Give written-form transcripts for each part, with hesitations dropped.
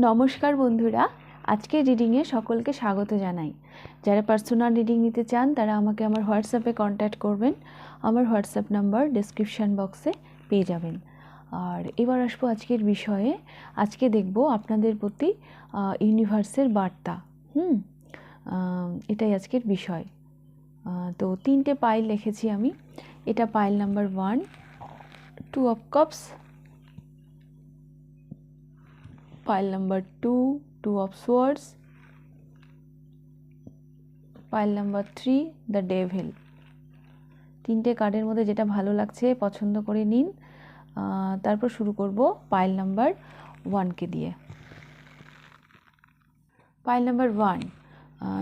নমস্কার বন্ধুরা, আজকের রিডিংয়ে সকলকে স্বাগত জানাই। যারা পার্সোনাল রিডিং নিতে চান তারা আমাকে আমার হোয়াটসঅ্যাপে কন্ট্যাক্ট করবেন। আমার হোয়াটসঅ্যাপ নাম্বার ডেসক্রিপশান বক্সে পেয়ে যাবেন। আর এবার আসবো আজকের বিষয়ে। আজকে দেখব আপনাদের প্রতি ইউনিভার্সের বার্তা। এটাই আজকের বিষয়। তো 3টে পাইল লিখেছি আমি। এটা pile number 1, 2 of cups, pile number 2, 2 of swords, pile number 3, the devil. 3টে কার্ডের মধ্যে যেটা ভালো লাগছে পছন্দ করে নিন। তারপর শুরু করব পাইল নাম্বার 1কে দিয়ে। পাইল নাম্বার 1,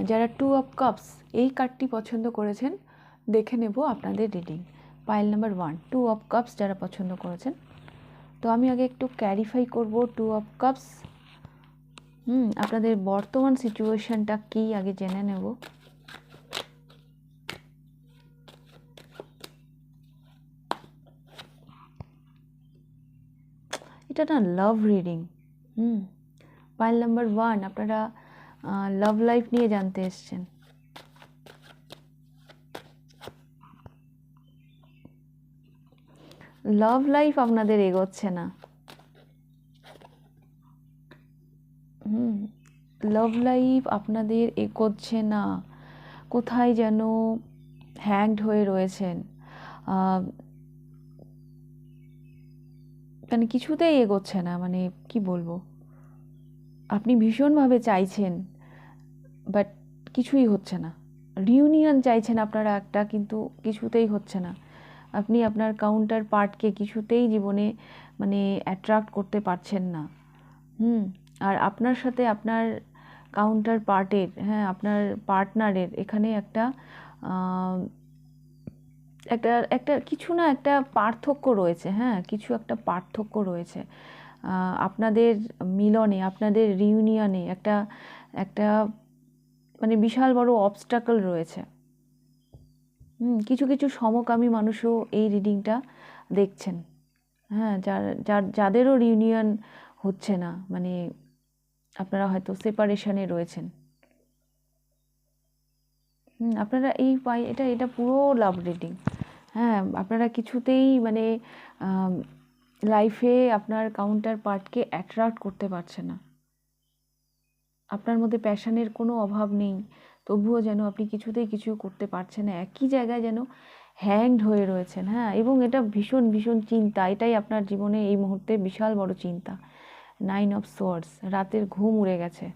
যারা 2 অফ কাপস এই কার্ডটি পছন্দ করেছেন দেখে নেব আপনাদের reading. Pile number 1, 2 of cups যারা পছন্দ করেছেন। তো আমি আগে একটু ক্ল্যারিফাই করব 2 অফ কাপস। আপনাদের বর্তমান সিচুয়েশনটা কি আগে জেনে নেব। এটা না লাভ রিডিং। পাইল নাম্বার 1, আপনারা লাভ লাইফ নিয়ে জানতে এসছেন। লাভ লাইফ আপনাদের এগোচ্ছে না। লাভ লাইফ আপনাদের এগোচ্ছে না, কোথায় যেন হ্যাংড হয়ে রয়েছেন। মানে কিছুতেই এগোচ্ছে না, মানে কি বলবো, আপনি ভীষণভাবে চাইছেন বাট কিছুই হচ্ছে না। রিউনিয়ন চাইছেন আপনারা একটা, কিন্তু কিছুতেই হচ্ছে না। আপনি আপনার কাউন্টার পার্টকে কিছুতেই জীবনে মানে অ্যাট্রাক্ট করতে পারছেন না। আর আপনার সাথে আপনার কাউন্টার পার্টের, আপনার পার্টনারের এখানে একটা একটা একটা কিছু না একটা পার্থক্য রয়েছে। কিছু একটা পার্থক্য রয়েছে আপনাদের মিলনে, আপনাদের রিউনিয়নে একটা একটা মানে বিশাল বড় অবস্টাকল রয়েছে। কিছু কিছু সমকামী মানুষও এই রিডিংটা দেখছেন। যাদেরও রিউনিয়ন হচ্ছে না, মানে আপনারা হয়তো সেপারেশনে রয়েছেন। আপনারা এটা পুরো লাভ রিডিং। আপনারা কিছুতেই মানে লাইফে আপনার কাউন্টার পার্টকে অ্যাট্রাক্ট করতে পারছে না। আপনার মধ্যে প্যাশনের কোনো অভাব নেই, তবুও যেন আপনি কিছুতেই কিছু করতে পারছেন না। একই জায়গায় যেন হ্যাংড হয়ে রয়েছেন। এবং এটা ভীষণ ভীষণ চিন্তা, এটাই আপনার জীবনে এই মুহূর্তে বিশাল বড় চিন্তা। 9 অফ সোয়ার্ডস, রাতের ঘুম উড়ে গেছে।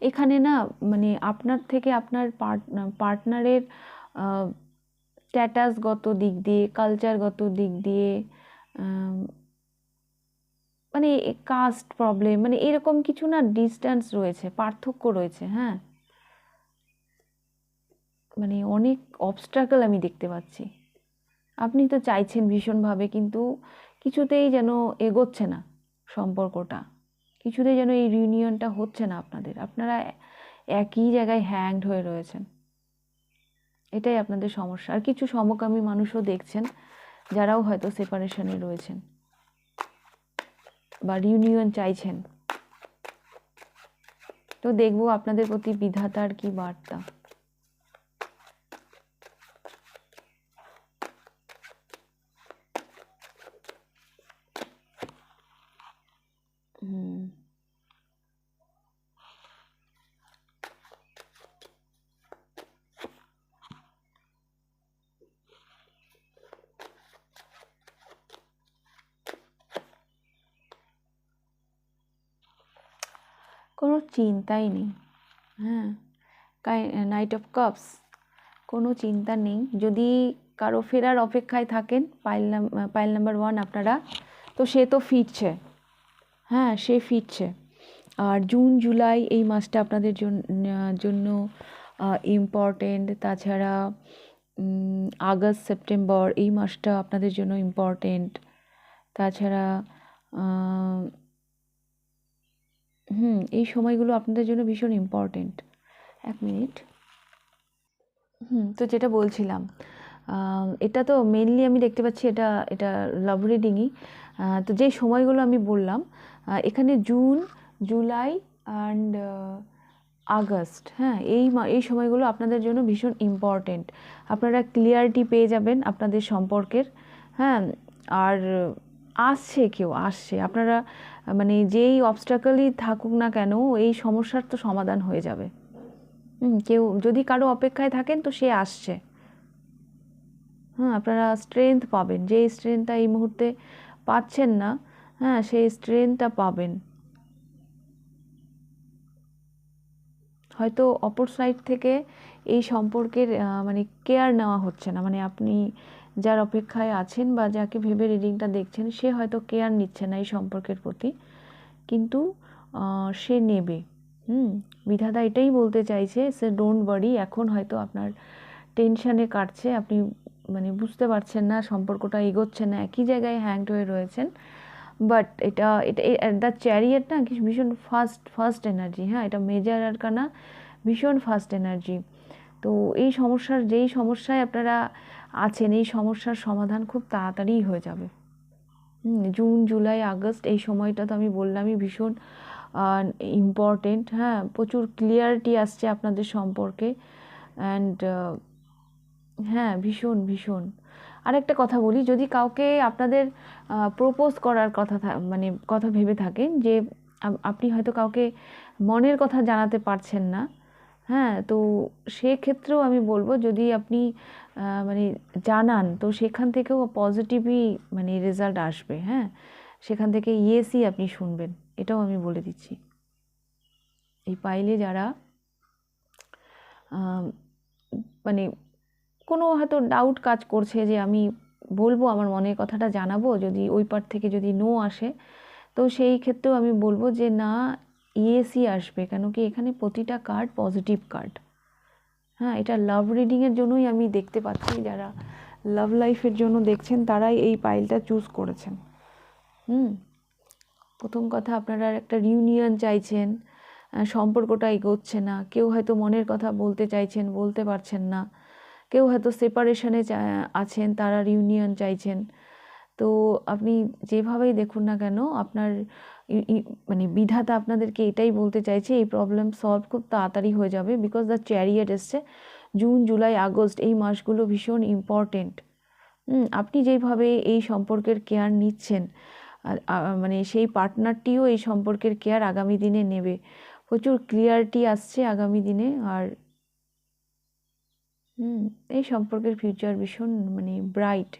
এখানে না মানে আপনার থেকে আপনার পার্টনারের স্ট্যাটাসগত দিক দিয়ে, কালচারগত দিক দিয়ে, মানে কাস্ট প্রবলেম, মানে এরকম কিছু না ডিস্ট্যান্স রয়েছে, পার্থক্য রয়েছে। মানে অনেক অবস্ট্রাকল আমি দেখতে পাচ্ছি। আপনি তো চাইছেন ভীষণভাবে, কিন্তু কিছুতেই যেন এগোচ্ছে না সম্পর্কটা, কিছুতেই যেন এই রিউনিয়নটা হচ্ছে না আপনাদের। আপনারা একই জায়গায় হ্যাংড হয়ে রয়েছেন, এটাই আপনাদের সমস্যা। আর কিছু সমকামী মানুষও দেখছেন যারাও হয়তো সেপারেশনে রয়েছেন বা রিউনিয়ন চাইছেন। তো দেখবো আপনাদের প্রতি বিধাতার কি বার্তা। কোনো চিন্তাই নেই। নাইট অফ কাপস, কোনো চিন্তা নেই। যদি কারো ফেরার অপেক্ষায় থাকেন পাইল নাম্বার 1 আপনারা, তো সে তো ফিরছে। সে ফিরছে। আর জুন জুলাই এই মাসটা আপনাদের জন্য ইম্পর্টেন্ট। তাছাড়া আগস্ট সেপ্টেম্বর এই মাসটা আপনাদের জন্য ইম্পর্টেন্ট। তাছাড়া এই সময়গুলো আপনাদের জন্য ভীষণ ইম্পর্টেন্ট। 1 মিনিট। তো যেটা বলছিলাম, এটা তো মেনলি আমি দেখতে পাচ্ছি এটা এটা লাভ রিডিংই। তো যেই সময়গুলো আমি বললাম, এখানে জুন, জুলাই অ্যান্ড আগস্ট, হ্যাঁ, এই সময়গুলো আপনাদের জন্য ভীষণ ইম্পর্টেন্ট। আপনারা ক্লিয়ারিটি পেয়ে যাবেন আপনাদের সম্পর্কের, হ্যাঁ। আর কেউ আসছে, আপনারা মানে যেই অবস্টাকলই থাকুক না কেন, এই সমস্যার তো সমাধান হয়ে যাবে। কেউ যদি কারো অপেক্ষায় থাকেন তো সে আসছে। হ্যাঁ, আপনারা স্ট্রেংথ পাবেন, যে স্ট্রেংথটা এই মুহূর্তে পাচ্ছেন না, হ্যাঁ, সেই স্ট্রেংথটা পাবেন। হয়তো অপর সাইড থেকে এই সম্পর্কের মানে কেয়ার নেওয়া হচ্ছে না, মানে আপনি যার অপেক্ষায় আছেন বা যাকে ভেবে রিডিংটা দেখছেন, সে হয়তো কেয়ার নিচ্ছে না এই সম্পর্কের প্রতি, কিন্তু সে নেবে। বিধাতা এটাই বলতে চাইছে, সে ডোন্ট ওয়ারি। এখন হয়তো আপনার টেনশানে কাটছে, আপনি মানে বুঝতে পারছেন না, সম্পর্কটা এগোচ্ছে না, একই জায়গায় হ্যাংড হয়ে রয়েছেন। বাট এটা এটা দ্য চ্যারিয়েট না, কি ভীষণ ফাস্ট এনার্জি, হ্যাঁ, এটা মেজর আরকানা, ভীষণ ফাস্ট এনার্জি। তো এই যেই সমস্যায় আপনারা আছেন, এই সমস্যার সমাধান খুব তাড়াতাড়িই হয়ে যাবে। জুন, জুলাই, আগস্ট এই সময়টা তো আমি বললামই ভীষণ ইম্পর্টেন্ট, হ্যাঁ। প্রচুর ক্লিয়ারিটি আসছে আপনাদের সম্পর্কে, অ্যান্ড হ্যাঁ, ভীষণ ভীষণ। আরেকটা কথা বলি, যদি কাউকে আপনাদের প্রপোজ করার মানে কথা ভেবে থাকেন, যে আপনি হয়তো কাউকে মনের কথা জানাতে পারছেন না, হ্যাঁ, তো সেক্ষেত্রেও আমি বলবো, যদি আপনি মানে জানান, তো সেখান থেকেও পজিটিভই মানে রেজাল্ট আসবে, হ্যাঁ। সেখান থেকে ইয়েসই আপনি শুনবেন, এটাও আমি বলে দিচ্ছি। এই পাইলে যারা মানে কোনো হয়তো ডাউট কাজ করছে, যে আমি বলবো আমার মনের কথাটা জানাবো, যদি ওই পার্ট থেকে যদি নো আসে, তো সেই ক্ষেত্রেও আমি বলবো যে না, ইয়েসই আসবে, কেন কি এখানে প্রতিটা কার্ড পজিটিভ কার্ড। হ্যাঁ, এটা লাভ রিডিংয়ের জন্যই আমি দেখতে পাচ্ছি, যারা লাভ লাইফের জন্য দেখছেন তারাই এই পাইলটা চুজ করেছেন। প্রথম কথা, আপনারা একটা রিউনিয়ন চাইছেন, সম্পর্কটা এগোচ্ছে না, কেউ হয়তো মনের কথা বলতে চাইছেন, বলতে পারছেন না, কেউ হয়তো সেপারেশনে আছেন, তারা রিউনিয়ন চাইছেন। তো আপনি যেভাবেই দেখুন না কেন, আপনার মানে বিধাতা আপনাদেরকে এটাই বলতে চাইছে, এই প্রবলেম সলভ খুব তাড়াতাড়ি হয়ে যাবে, বিকজ দ্য চ্যারিয়েট এসছে। জুন, জুলাই, আগস্ট এই মাসগুলো ভীষণ ইম্পর্টেন্ট। আপনি যেইভাবে এই সম্পর্কের কেয়ার নিচ্ছেন, মানে সেই পার্টনারটিও এই সম্পর্কের কেয়ার আগামী দিনে নেবে। প্রচুর ক্লিয়ারিটি আসছে আগামী দিনে। আর এই সম্পর্কের ফিউচার ভীষণ মানে ব্রাইট,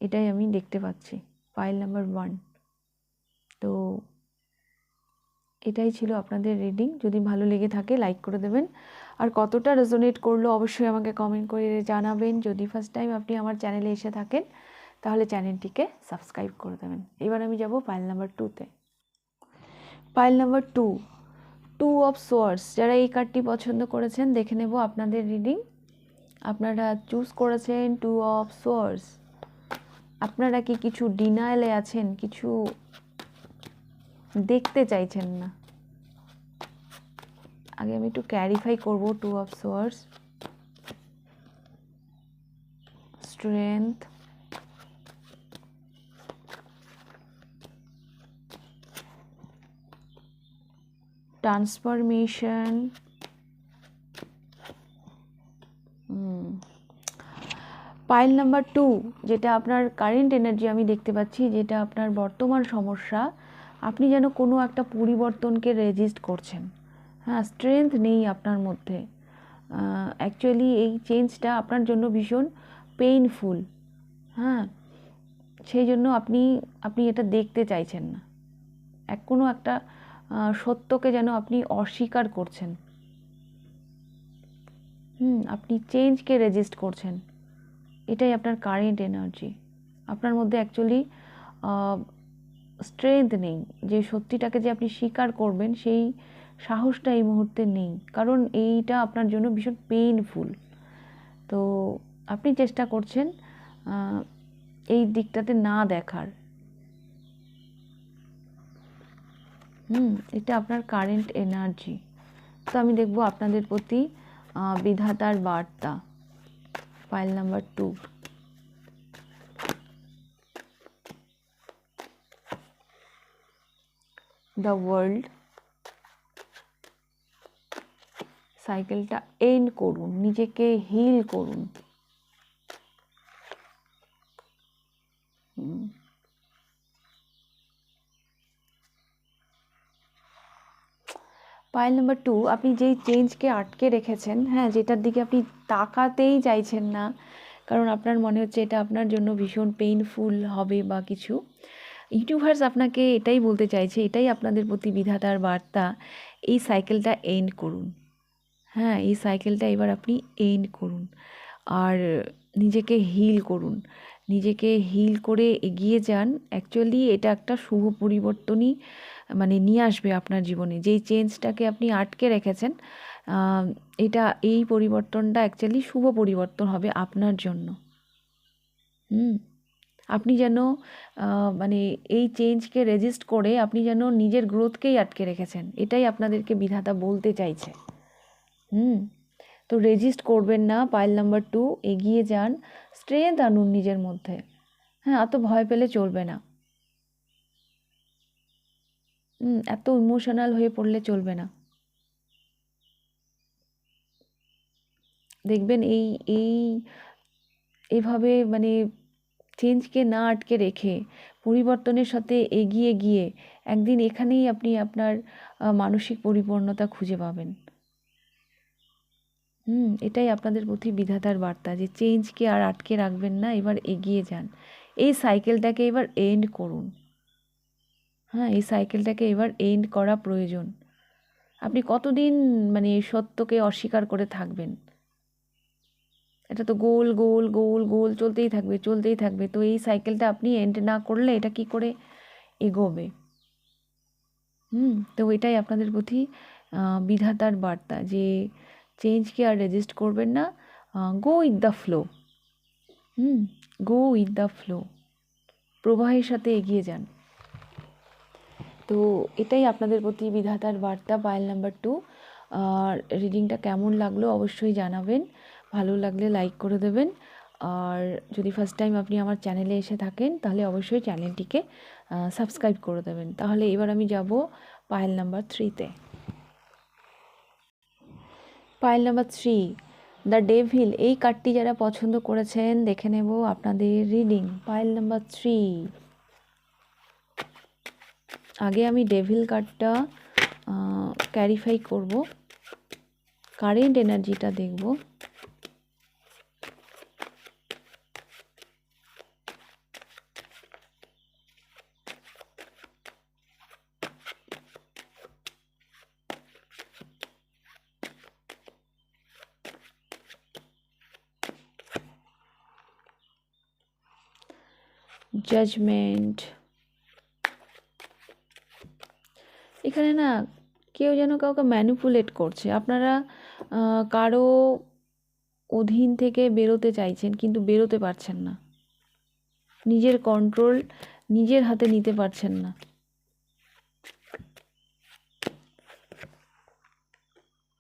এটাই আমি দেখতে পাচ্ছি, পাইল নাম্বার 1। তো এটাই ছিল আপনাদের রিডিং। যদি ভালো লেগে থাকে লাইক করে দেবেন, আর কতটা রেজোনেট করলো অবশ্যই আমাকে কমেন্ট করে জানাবেন। যদি ফার্স্ট টাইম আপনি আমার চ্যানেলে এসে থাকেন, তাহলে চ্যানেলটিকে সাবস্ক্রাইব করে দেবেন। এবার আমি যাব পাইল নাম্বার 2-তে। Pile number 2 of swords. যারা এই কার্ডটি পছন্দ করেছেন, দেখে নেব আপনাদের রিডিং। আপনারা চুজ করেছেন 2 অফ সোয়ার্ডস। আপনারা কি কিছু ডিনায়ালে আছেন, কিছু দেখতে চাইছেন না? আগে আমি একটু ক্ল্যারিফাই করব। 2 of swords, strength, transformation, pile number 2, যেটা আপনার কারেন্ট এনার্জি আমি দেখতে পাচ্ছি, যেটা আপনার বর্তমান সমস্যা, আপনি যেন কোনো একটা পরিবর্তনকে রেজিস্ট করছেন। হ্যাঁ, স্ট্রেংথ নেই আপনার মধ্যে। অ্যাকচুয়ালি এই চেঞ্জটা আপনার জন্য ভীষণ পেইনফুল, হ্যাঁ। সেই জন্য আপনি এটা দেখতে চাইছেন না। কোনো একটা সত্যকে যেন আপনি অস্বীকার করছেন। আপনি চেঞ্জকে রেজিস্ট করছেন, এটাই আপনার কারেন্ট এনার্জি। আপনার মধ্যে অ্যাকচুয়ালি স্ট্রেংথ নেই, যে সত্যিটাকে যে আপনি স্বীকার করবেন, সেই সাহসটা এই মুহূর্তে নেই, কারণ এইটা আপনার জন্য ভীষণ পেইনফুল। তো আপনি চেষ্টা করছেন এই দিকটাতে না দেখার। এটা আপনার কারেন্ট এনার্জি। তো আমি দেখব আপনাদের প্রতি বিধাতার বার্তা। Pile number 2, the world. সাইকেলটা এন্ড করুন, নিজেকে হিল করুন। পাইল নাম্বার 2, আপনি যেই চেঞ্জকে আটকে রেখেছেন, হ্যাঁ, যেটার দিকে আপনি তাকাতেই চাইছেন না, কারণ আপনার মনে হচ্ছে এটা আপনার জন্য ভীষণ পেইনফুল হবে বা কিছু, ইউনিভার্স আপনাকে এটাই বলতে চাইছে, এটাই আপনাদের প্রতি বিধাতার বার্তা, এই সাইকেলটা এন্ড করুন। হ্যাঁ, এই সাইকেলটা এবার আপনি এন্ড করুন আর নিজেকে হিল করুন, নিজেকে হিল করে এগিয়ে যান। অ্যাকচুয়ালি এটা একটা শুভ পরিবর্তনই মানে নিয়ে আসবে আপনার জীবনে। যেই চেঞ্জটাকে আপনি আটকে রেখেছেন, এই পরিবর্তনটা অ্যাকচুয়ালি শুভ পরিবর্তন হবে আপনার জন্য। আপনি যেন মানে এই চেঞ্জকে রেজিস্ট করে আপনি যেন নিজের গ্রোথকেই আটকে রেখেছেন, এটাই আপনাদেরকে বিধাতা বলতে চাইছে। তো রেজিস্ট করবেন না। পাইল নাম্বার 2, এগিয়ে যান, স্ট্রেংথ আনুন নিজের মধ্যে। হ্যাঁ, এত ভয় পেলে চলবে না, এত ইমোশনাল হয়ে পড়লে চলবে না। দেখবেন এইভাবে মানে চেঞ্জকে না আটকে রেখে পরিবর্তনের সাথে এগিয়ে গিয়ে একদিন এখানেই আপনি আপনার মানসিক পরিপূর্ণতা খুঁজে পাবেন। এটাই আপনাদের প্রতি বিধাতার বার্তা, যে চেঞ্জকে আর আটকে রাখবেন না, এবার এগিয়ে যান। এই সাইকেলটাকে এবার এন্ড করুন। হ্যাঁ, এই সাইকেলটাকে এবার এন্ড করা প্রয়োজন। আপনি কতদিন মানে সত্যকে অস্বীকার করে থাকবেন? এটা তো গোল গোল গোল গোল চলতেই থাকবে, চলতেই থাকবে। তো এই সাইকেলটা আপনি এন্ড না করলে এটা কি করে এগোবে? তো এটাই আপনাদের প্রতি বিধাতার বার্তা, যে চেঞ্জকে আর রেজিস্ট করবেন না, go with the flow. Go with the flow, প্রবাহের সাথে এগিয়ে যান। তো এটাই আপনাদের প্রতি বিধাতার বার্তা, পাইল নাম্বার 2। আর রিডিংটা কেমন লাগলো অবশ্যই জানাবেন, ভালো লাগলে লাইক করে দেবেন। আর যদি ফার্স্ট টাইম আপনি আমার চ্যানেলে এসে থাকেন তাহলে অবশ্যই চ্যানেলটিকে সাবস্ক্রাইব করে দেবেন। তাহলে এবার আমি যাব পাইল নাম্বার 3-তে। Pile number 3, the devil. এই কার্ডটি যারা পছন্দ করেছেন দেখে নেব আপনাদের রিডিং। পাইল নাম্বার 3, আগে আমি ডেভিল কার্ডটা ক্যারিফাই করব, কারেন্ট এনার্জিটা দেখব। জাজমেন্ট। এখানে না কেউ যেন কাউকে ম্যানিপুলেট করছে, আপনারা কারো অধীন থেকে বেরোতে চাইছেন কিন্তু বেরোতে পারছেন না, নিজের কন্ট্রোল নিজের হাতে নিতে পারছেন না।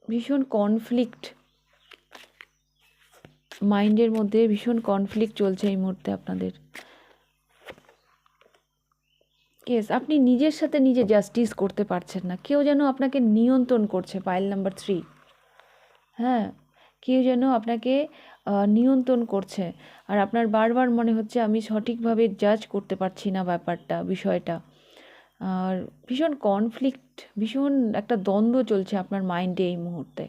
ভীষণ কনফ্লিক্ট মাইন্ডের মধ্যে, ভীষণ কনফ্লিক্ট চলছে এই মুহূর্তে আপনাদের। কেস আপনি নিজের সাথে নিজে জাস্টিস করতে পারছেন না, কেউ যেন আপনাকে নিয়ন্ত্রণ করছে। পাইল নাম্বার 3, হ্যাঁ, কেউ যেন আপনাকে নিয়ন্ত্রণ করছে, আর আপনার বারবার মনে হচ্ছে আমি সঠিকভাবে জাজ করতে পারছি না ব্যাপারটা, বিষয়টা। আর ভীষণ কনফ্লিক্ট, ভীষণ একটা দ্বন্দ্ব চলছে আপনার মাইন্ডে এই মুহূর্তে।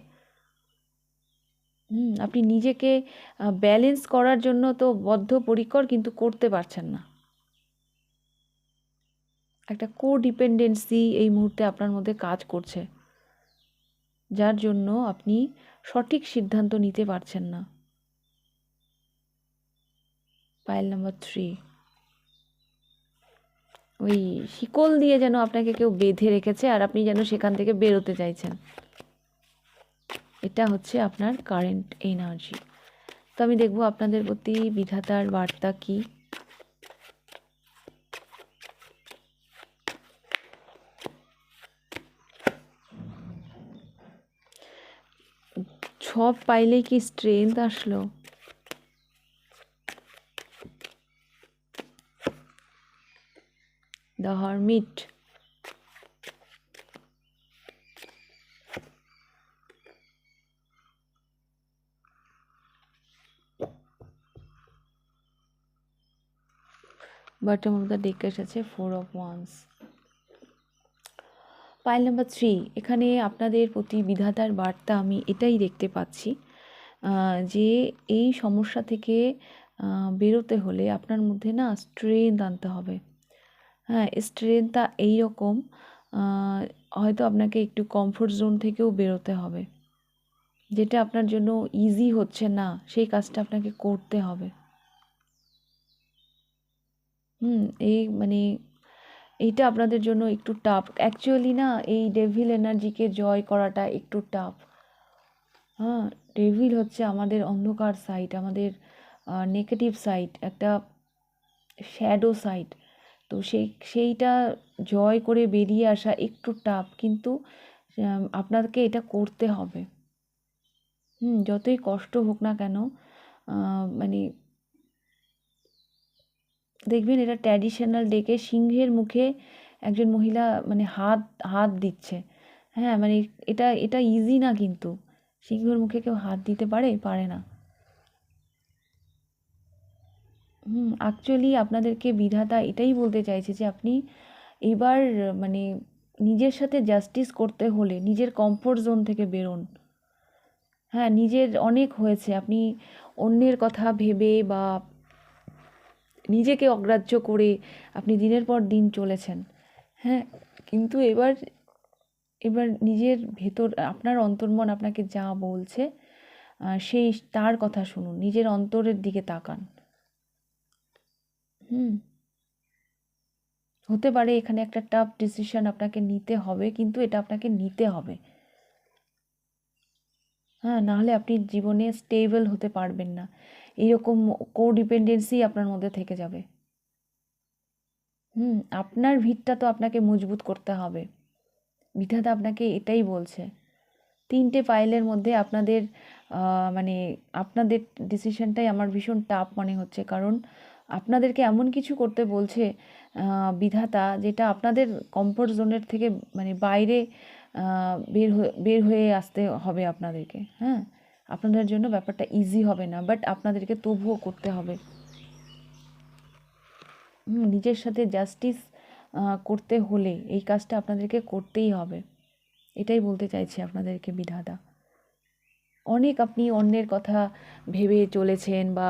আপনি নিজেকে ব্যালেন্স করার জন্য তো বদ্ধপরিকর, কিন্তু করতে পারছেন না। একটা কোডিপেন্ডেন্সি এই মুহূর্তে আপনার মধ্যে কাজ করছে, যার জন্য আপনি সঠিক সিদ্ধান্ত নিতে পারছেন না। পাইল নাম্বার 3, ওই শিকল দিয়ে যেন আপনাকে কেউ বেঁধে রেখেছে আর আপনি যেন সেখান থেকে বেরোতে চাইছেন। এটা হচ্ছে আপনার কারেন্ট এনার্জি। তো আমি দেখব আপনাদের প্রতি বিধাতার বার্তা কি। সব পাইলে কি স্ট্রেংথ আসলো? The hermit, bottom of the deck এসেছে 4 of Wands। পাইল নাম্বার 3, এখানে আপনাদের প্রতি বিধাতার বার্তা আমি এটাই দেখতে পাচ্ছি যে এই সমস্যা থেকে বেরোতে হলে আপনার মধ্যে না স্ট্রেংথ আনতে হবে। হ্যাঁ, স্ট্রেংথটা এইরকম, হয়তো আপনাকে একটু কমফোর্ট জোন থেকেও বেরোতে হবে। যেটা আপনার জন্য ইজি হচ্ছে না সেই কাজটা আপনাকে করতে হবে। এই মানে এইটা আপনাদের জন্য একটু টাফ অ্যাকচুয়ালি না, এই ডেভিল এনার্জিকে জয় করাটা একটু টাফ। হ্যাঁ, ডেভিল হচ্ছে আমাদের অন্ধকার সাইড, আমাদের নেগেটিভ সাইড, একটা শ্যাডো সাইড। তো সেইটা জয় করে বেরিয়ে আসা একটু টাফ, কিন্তু আপনাকে এটা করতে হবে। যতই কষ্ট হোক না কেন, মানে দেখবেন এটা ট্র্যাডিশনাল ডেকে সিংহের মুখে একজন মহিলা মানে হাত দিচ্ছে। হ্যাঁ, মানে এটা ইজি না, কিন্তু সিংহের মুখে কেউ হাত দিতে পারে না। অ্যাকচুয়ালি আপনাদেরকে বিধাতা এটাই বলতে চাইছে যে আপনি এবার মানে নিজের সাথে জাস্টিস করতে হলে নিজের কমফোর্ট জোন থেকে বেরোন। হ্যাঁ, নিজের অনেক হয়েছে, আপনি অন্যের কথা ভেবে বা নিজেকে অগ্রাহ্য করে আপনি দিনের পর দিন চলেছেন। হ্যাঁ, কিন্তু এবার নিজের ভেতর আপনার অন্তর্মন আপনাকে যা বলছে সেই তার কথা শুনুন, নিজের অন্তরের দিকে তাকান। হতে পারে এখানে একটা টাফ ডিসিশন আপনাকে নিতে হবে, কিন্তু এটা আপনাকে নিতে হবে। হ্যাঁ, নাহলে আপনি জীবনে স্টেবল হতে পারবেন না, এইরকম কোডিপেন্ডেন্সি আপনার মধ্যে থেকে যাবে। আপনার ভিতটা তো আপনাকে মজবুত করতে হবে, বিধাতা আপনাকে এটাই বলছে। 3টে পাইলের মধ্যে আপনাদের মানে আপনাদের ডিসিশনটাই আমার ভীষণ টাফ মনে হচ্ছে, কারণ আপনাদেরকে এমন কিছু করতে বলছে বিধাতা যেটা আপনাদের কমফোর্ট জোনের থেকে মানে বাইরে বের হয়ে আসতে হবে আপনাদেরকে। হ্যাঁ, আপনাদের জন্য ব্যাপারটা ইজি হবে না, বাট আপনাদেরকে তবুও করতে হবে। নিজের সাথে জাস্টিস করতে হলে এই কাজটা আপনাদেরকে করতেই হবে, এটাই বলতে চাইছি আপনাদেরকে বিধাতা। অনেক আপনি অন্যের কথা ভেবে চলেছেন বা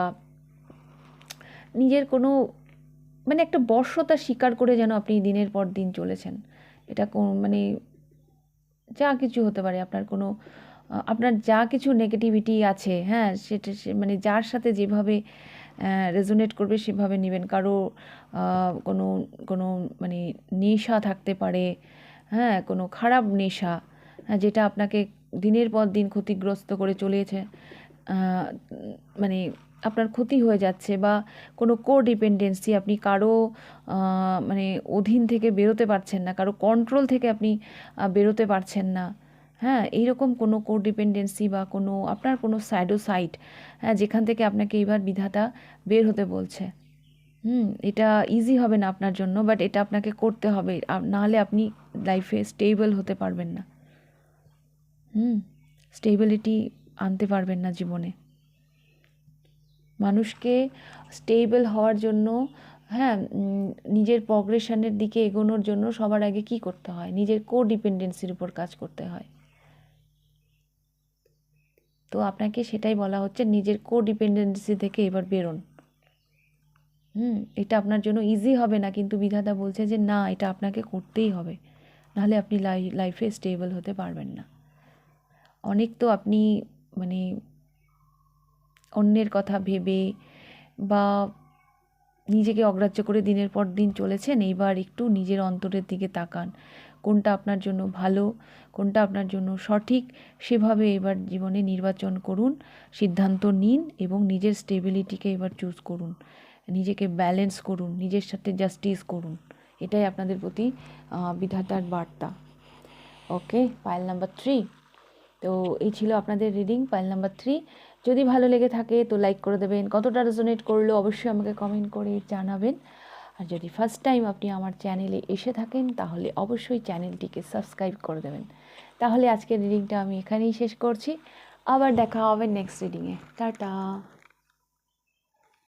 নিজের কোনো মানে একটা বশ্যতা স্বীকার করে যেন আপনি দিনের পর দিন চলেছেন। এটা মানে যা কিছু হতে পারে, আপনার যা কিছু নেগেটিভিটি আছে, হ্যাঁ, সেটা মানে যার সাথে যেভাবে রেজোনেট করবে সেভাবে নেবেন। কারো কোনো কোনো মানে নেশা থাকতে পারে, হ্যাঁ, কোনো খারাপ নেশা, যেটা আপনাকে দিনের পর দিন ক্ষতিগ্রস্ত করে চলেছে, মানে আপনার ক্ষতি হয়ে যাচ্ছে, বা কোনো কোডিপেন্ডেন্সি, আপনি কারো মানে অধীন থেকে বেরোতে পারছেন না, কারো কন্ট্রোল থেকে আপনি বেরোতে পারছেন না। হ্যাঁ, এইরকম কোনো কোডিপেন্ডেন্সি বা কোনো আপনার কোনো স্যাডো সাইড, হ্যাঁ, যেখান থেকে আপনাকে এবার বিধাতা বের হতে বলছে। এটা ইজি হবে না আপনার জন্য, বাট এটা আপনাকে করতে হবে, নাহলে আপনি লাইফে স্টেবল হতে পারবেন না। স্টেবিলিটি আনতে পারবেন না জীবনে। মানুষকে স্টেবল হওয়ার জন্য, হ্যাঁ, নিজের প্রগ্রেশনের দিকে এগোনোর জন্য সবার আগে কি করতে হয়? নিজের কোডিপেন্ডেন্সির উপর কাজ করতে হয়। তো আপনাকে সেটাই বলা হচ্ছে, নিজের কোডিপেন্ডেন্সি থেকে এবার বেরোন। এটা আপনার জন্য ইজি হবে না, কিন্তু বিধাতা বলছে যে না, এটা আপনাকে করতেই হবে, নাহলে আপনি লাইফে স্টেবল হতে পারবেন না। অনেক তো আপনি মানে অন্যের কথা ভেবে বা নিজেকে অগ্রাহ্য করে দিনের পর দিন চলেছেন। এইবার একটু নিজের অন্তরের দিকে তাকান, কোনটা আপনার জন্য ভালো, কোনটা আপনার জন্য সঠিক, সেভাবে এবার জীবনে নির্বাচন করুন, সিদ্ধান্ত নিন এবং নিজের স্টেবিলিটিকে এবার চুজ করুন, নিজেকে ব্যালেন্স করুন, নিজের সাথে জাস্টিস করুন। এটাই আপনাদের প্রতি বিধাতার বার্তা। ওকে, পাইল নাম্বার 3। তো এই ছিল আপনাদের রিডিং, পাইল নাম্বার 3। যদি ভালো লেগে থাকে তো লাইক করে দেবেন, কতটা রেজোনেট করলো অবশ্যই আমাকে কমেন্ট করে জানাবেন। আর যদি ফার্স্ট টাইম আপনি আমার চ্যানেলে এসে থাকেন তাহলে অবশ্যই চ্যানেলটিকে সাবস্ক্রাইব করে দেবেন। তাহলে আজকের রিডিংটা আমি এখানেই শেষ করছি। আবার দেখা হবে নেক্সট রিডিংয়ে। টাটা।